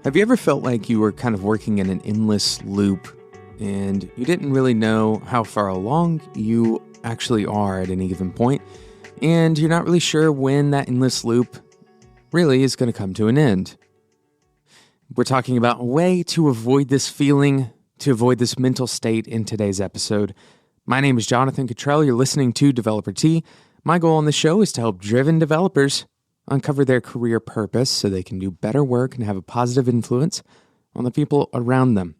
Have you ever felt like you were kind of working in an endless loop and you didn't really know how far along you actually are at any given point, and you're not really sure when that endless loop really is going to come to an end? We're talking about a way to avoid this feeling, to avoid this mental state in today's episode. My name is Jonathan Cottrell. You're listening to Developer Tea. My goal on the show is to help driven developers uncover their career purpose so they can do better work and have a positive influence on the people around them.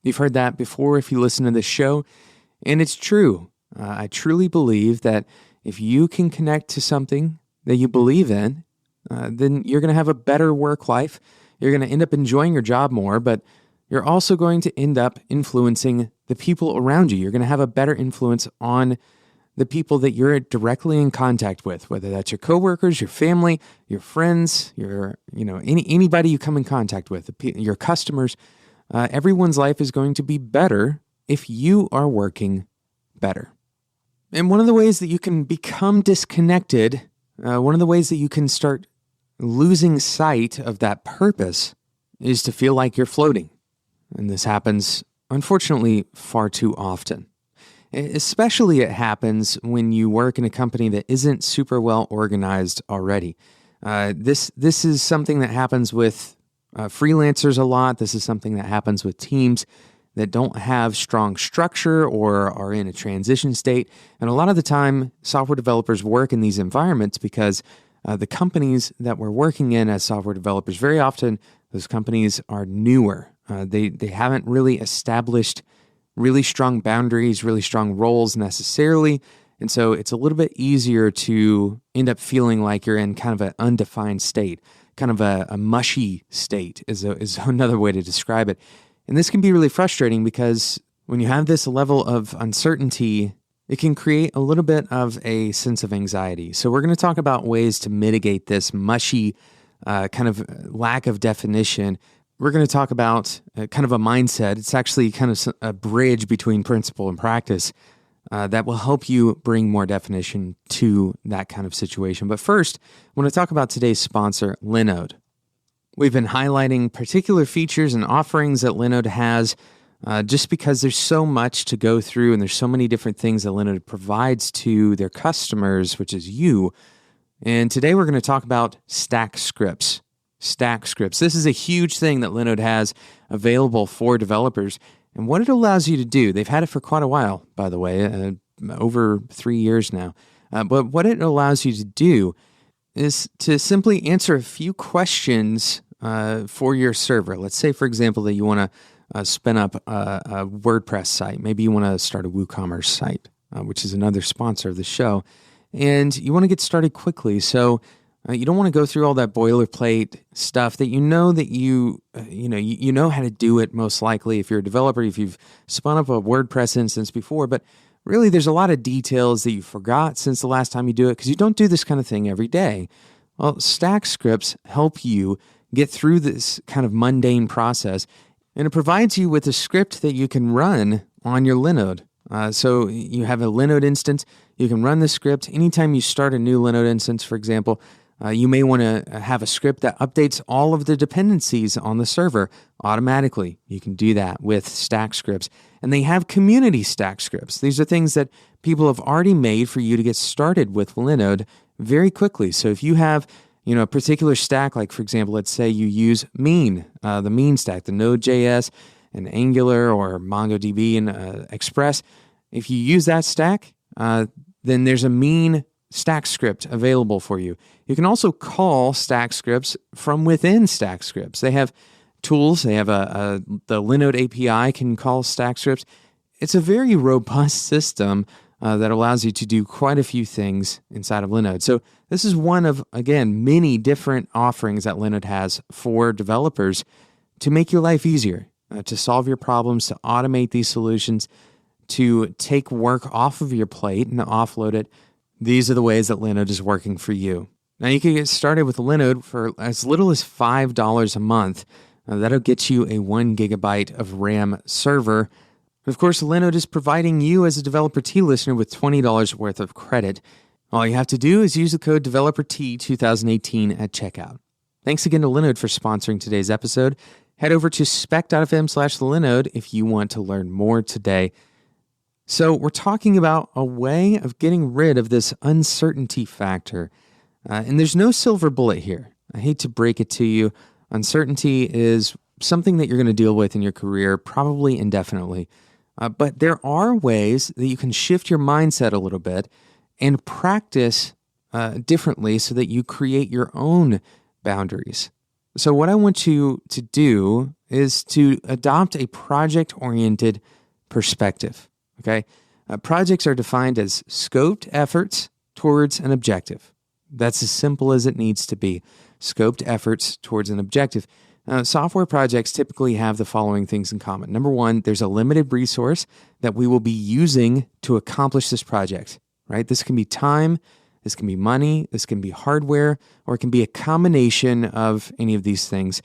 You've heard that before if you listen to this show, and it's true. I truly believe that if you can connect to something that you believe in, then you're going to have a better work life. You're going to end up enjoying your job more, but you're also going to end up influencing the people around you. You're going to have a better influence on the people that you're directly in contact with, whether that's your coworkers, your family, your friends, anybody you come in contact with, your customers. Everyone's life is going to be better if you are working better. And one of the ways that you can become disconnected, one of the ways that you can start losing sight of that purpose is to feel like you're floating. And this happens, unfortunately, far too often. Especially it happens when you work in a company that isn't super well organized already. This is something that happens with freelancers a lot. This is something that happens with teams that don't have strong structure or are in a transition state. And a lot of the time, software developers work in these environments because the companies that we're working in as software developers, very often those companies are newer. They haven't really established really strong boundaries, really strong roles necessarily. And so it's a little bit easier to end up feeling like you're in kind of an undefined state, kind of a mushy state is another way to describe it. And this can be really frustrating because when you have this level of uncertainty, it can create a little bit of a sense of anxiety. So we're going to talk about ways to mitigate this mushy kind of lack of definition. We're going to talk about kind of a mindset. It's actually kind of a bridge between principle and practice that will help you bring more definition to that kind of situation. But first, I want to talk about today's sponsor, Linode. We've been highlighting particular features and offerings that Linode has just because there's so much to go through and there's so many different things that Linode provides to their customers, which is you. And today we're going to talk about Stack Scripts. Stack Scripts. This is a huge thing that Linode has available for developers. And what it allows you to do, they've had it for quite a while, by the way, over 3 years now. But what it allows you to do is to simply answer a few questions for your server. Let's say, for example, that you want to spin up a WordPress site. Maybe you want to start a WooCommerce site, which is another sponsor of the show. And you want to get started quickly. So you don't want to go through all that boilerplate stuff that you know how to do it most likely if you're a developer, if you've spun up a WordPress instance before. But really, there's a lot of details that you forgot since the last time you do it because you don't do this kind of thing every day. Well, Stack Scripts help you get through this kind of mundane process, and it provides you with a script that you can run on your Linode. So you have a Linode instance, you can run the script. Anytime you start a new Linode instance, for example, you may want to have a script that updates all of the dependencies on the server automatically. You can do that with Stack Scripts. And they have community Stack Scripts. These are things that people have already made for you to get started with Linode very quickly. So if you have a particular stack, like for example, let's say you use Mean, the Mean stack, the Node.js and Angular or MongoDB and Express. If you use that stack, then there's a Mean Stack Script available for you. You can also call Stack Scripts from within Stack Scripts. They have tools. They have the Linode API can call Stack Scripts. It's a very robust system that allows you to do quite a few things inside of Linode. So this is one of, again, many different offerings that Linode has for developers to make your life easier, to solve your problems, to automate these solutions, to take work off of your plate and offload it. These are the ways that Linode is working for you. Now, you can get started with Linode for as little as $5 a month. That'll get you a 1 gigabyte of RAM server. Of course, Linode is providing you as a Developer Tea listener with $20 worth of credit. All you have to do is use the code DeveloperT2018 at checkout. Thanks again to Linode for sponsoring today's episode. Head over to spec.fm/Linode if you want to learn more today. So we're talking about a way of getting rid of this uncertainty factor. And there's no silver bullet here. I hate to break it to you. Uncertainty is something that you're going to deal with in your career, probably indefinitely. But there are ways that you can shift your mindset a little bit and practice differently so that you create your own boundaries. So what I want you to do is to adopt a project-oriented perspective. Okay, projects are defined as scoped efforts towards an objective. That's as simple as it needs to be. Scoped efforts towards an objective. Software projects typically have the following things in common. Number one, there's a limited resource that we will be using to accomplish this project, right? This can be time, this can be money, this can be hardware, or it can be a combination of any of these things.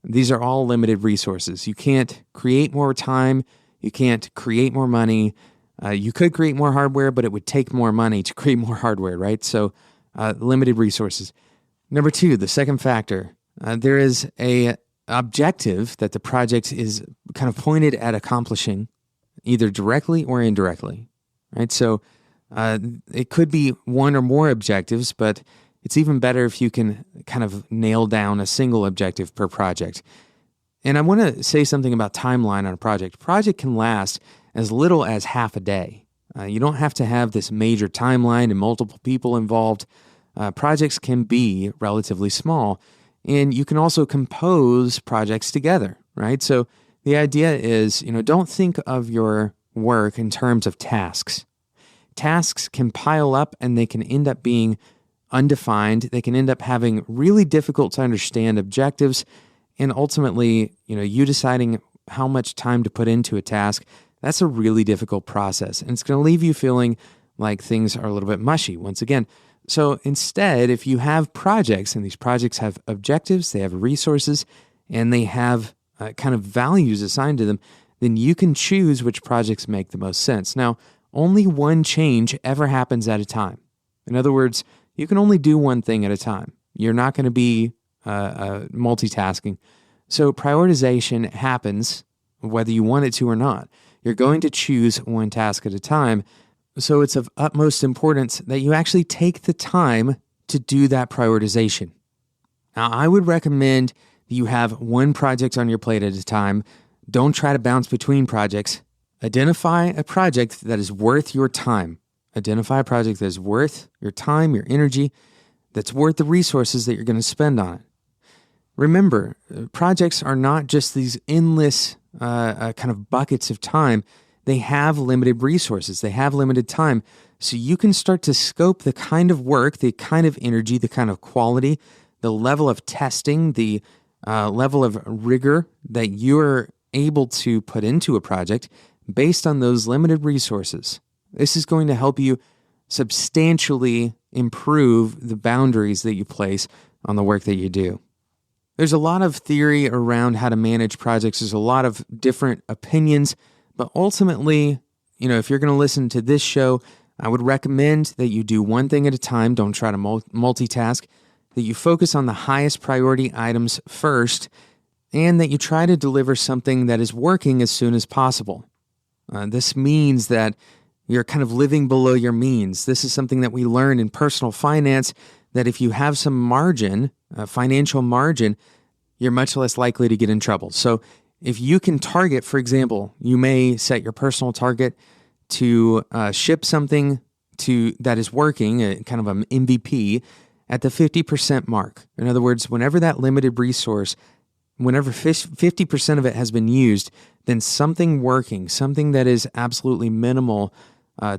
These are all limited resources. You can't create more time. You can't create more money. You could create more hardware, but it would take more money to create more hardware, right? So limited resources. Number two, the second factor, there is a objective that the project is kind of pointed at accomplishing, either directly or indirectly, right? So it could be one or more objectives, but it's even better if you can kind of nail down a single objective per project. And I want to say something about timeline on a project. A project can last as little as half a day. You don't have to have this major timeline and multiple people involved. Projects can be relatively small, and you can also compose projects together, right? So the idea is, don't think of your work in terms of tasks. Tasks can pile up and they can end up being undefined. They can end up having really difficult to understand objectives. And ultimately, you deciding how much time to put into a task, that's a really difficult process. And it's going to leave you feeling like things are a little bit mushy once again. So instead, if you have projects, and these projects have objectives, they have resources, and they have kind of values assigned to them, then you can choose which projects make the most sense. Now, only one change ever happens at a time. In other words, you can only do one thing at a time. You're not going to be multitasking. So prioritization happens whether you want it to or not. You're going to choose one task at a time. So it's of utmost importance that you actually take the time to do that prioritization. Now, I would recommend that you have one project on your plate at a time. Don't try to bounce between projects. Identify a project that is worth your time. Identify a project that is worth your time, your energy, that's worth the resources that you're going to spend on it. Remember, projects are not just these endless kind of buckets of time. They have limited resources. They have limited time. So you can start to scope the kind of work, the kind of energy, the kind of quality, the level of testing, the level of rigor that you're able to put into a project based on those limited resources. This is going to help you substantially improve the boundaries that you place on the work that you do. There's a lot of theory around how to manage projects. There's a lot of different opinions, but ultimately, if you're going to listen to this show, I would recommend that you do one thing at a time. Don't try to multitask, that you focus on the highest priority items first, and that you try to deliver something that is working as soon as possible. This means that you're kind of living below your means. This is something that we learn in personal finance, that if you have some margin, financial margin, you're much less likely to get in trouble. So if you can target, for example, you may set your personal target to ship something that is working, kind of an MVP, at the 50% mark. In other words, whenever that limited resource, whenever 50% of it has been used, then something working, something that is absolutely minimal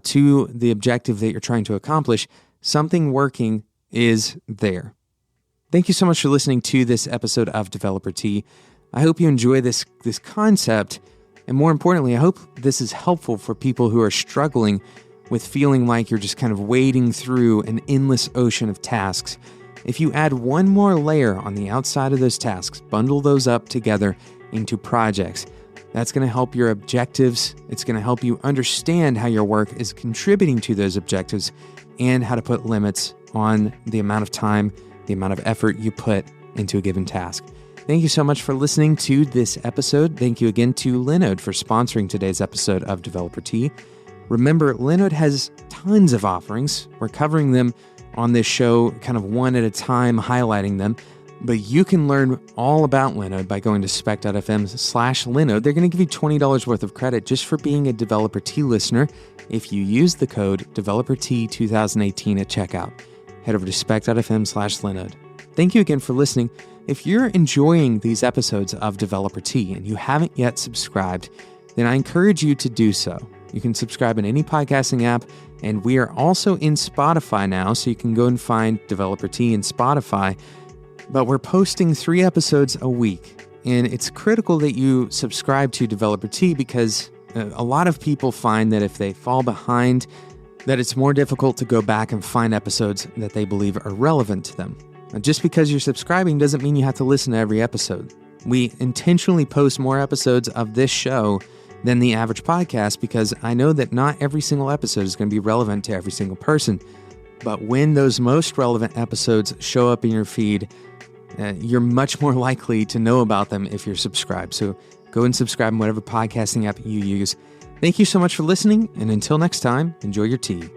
to the objective that you're trying to accomplish, something working is there. Thank you so much for listening to this episode of Developer Tea. I hope you enjoy this concept, and more importantly, I hope this is helpful for people who are struggling with feeling like you're just kind of wading through an endless ocean of tasks. If you add one more layer on the outside of those tasks, bundle those up together into projects, That's going to help your objectives. It's going to help you understand how your work is contributing to those objectives and how to put limits on the amount of time, the amount of effort you put into a given task. Thank you so much for listening to this episode. Thank you again to Linode for sponsoring today's episode of Developer Tea. Remember, Linode has tons of offerings. We're covering them on this show kind of one at a time, highlighting them. But you can learn all about Linode by going to spec.fm/Linode. They're going to give you $20 worth of credit just for being a Developer Tea listener if you use the code DeveloperT2018 at checkout. Head over to spec.fm/Linode. Thank you again for listening. If you're enjoying these episodes of Developer Tea and you haven't yet subscribed, then I encourage you to do so. You can subscribe in any podcasting app, and we are also in Spotify now, so you can go and find Developer Tea in Spotify. But we're posting 3 episodes a week, and it's critical that you subscribe to Developer Tea because a lot of people find that if they fall behind, that it's more difficult to go back and find episodes that they believe are relevant to them. Now, just because you're subscribing doesn't mean you have to listen to every episode. We intentionally post more episodes of this show than the average podcast because I know that not every single episode is going to be relevant to every single person. But when those most relevant episodes show up in your feed, you're much more likely to know about them if you're subscribed. So go and subscribe in whatever podcasting app you use. Thank you so much for listening, and until next time, enjoy your tea.